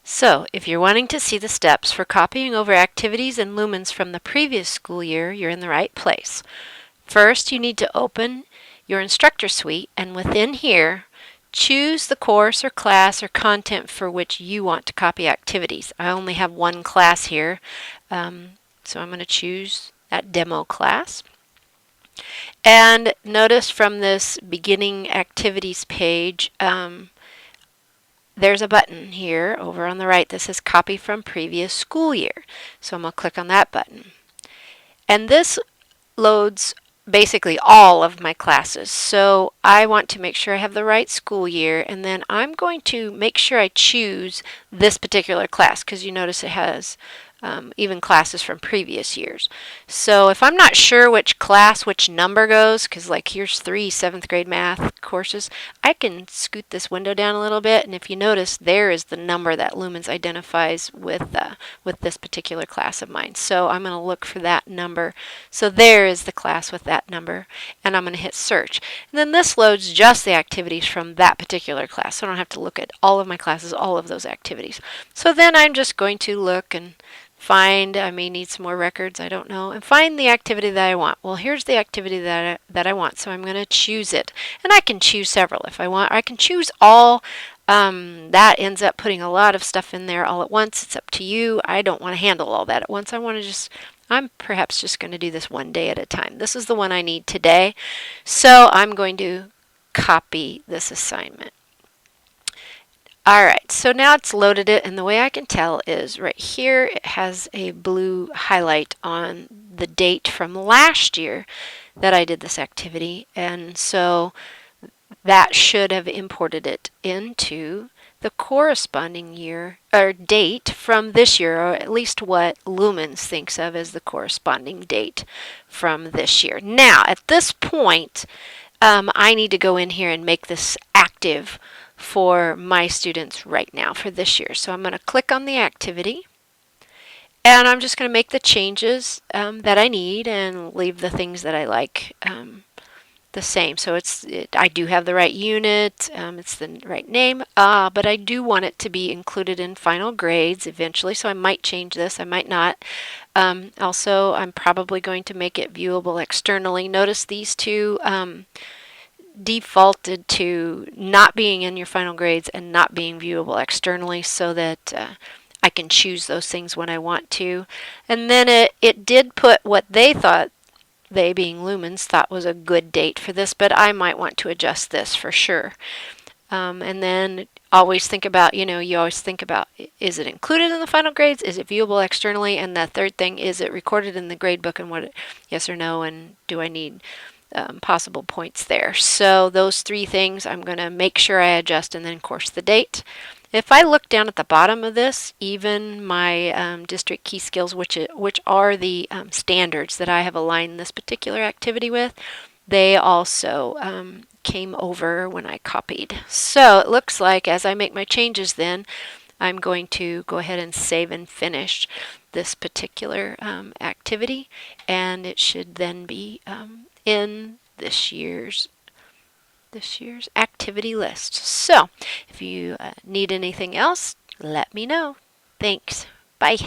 So, if you're wanting to see the steps for copying over activities in Lumens from the previous school year, you're in the right place. First, you need to open your instructor suite, and within here, choose the course or class or content for which you want to copy activities. I only have one class here, so I'm going to choose that demo class. And notice from this beginning activities page, there's a button here over on the right that says copy from previous school year. So I'm going to click on that button. And this loads basically all of my classes. So I want to make sure I have the right school year, and then I'm going to make sure I choose this particular class because you notice it has even classes from previous years. So if I'm not sure which class, which number goes, because like here's 3 7th grade math courses, I can scoot this window down a little bit, and if you notice, there is the number that Lumens identifies with this particular class of mine. So I'm going to look for that number. So there is the class with that number, and I'm going to hit search. And then this loads just the activities from that particular class, so I don't have to look at all of my classes, all of those activities. So then I'm just going to look and find, I may need some more records, I don't know, and find the activity that I want. Well, here's the activity that I want, so I'm going to choose it. And I can choose several if I want. I can choose all. That ends up putting a lot of stuff in there all at once. It's up to you. I don't want to handle all that at once. I'm perhaps just going to do this one day at a time. This is the one I need today, so I'm going to copy this assignment. Alright, so now it's loaded it, and the way I can tell is right here it has a blue highlight on the date from last year that I did this activity, and so that should have imported it into the corresponding year or date from this year, or at least what Lumens thinks of as the corresponding date from this year. Now, at this point, I need to go in here and make this active for my students right now for this year. So I'm going to click on the activity, and I'm just going to make the changes that I need and leave the things that I like the same. So I do have the right unit, it's the right name, but I do want it to be included in final grades eventually, so I might change this, I might not. Also, I'm probably going to make it viewable externally. Notice these two defaulted to not being in your final grades and not being viewable externally, so that I can choose those things when I want to. And then it did put what they thought, they being Lumens, thought was a good date for this, but I might want to adjust this for sure. And then always think about, you always think about, is it included in the final grades? Is it viewable externally? And the third thing, is it recorded in the grade book, and yes or no, and do I need possible points there? So those 3 things I'm going to make sure I adjust, and then of course the date. If I look down at the bottom of this, even my district key skills, which are the standards that I have aligned this particular activity with, they also came over when I copied. So it looks like as I make my changes, then I'm going to go ahead and save and finish this particular activity, and it should then be in this year's activity list. So if you need anything else, let me know. Thanks. Bye.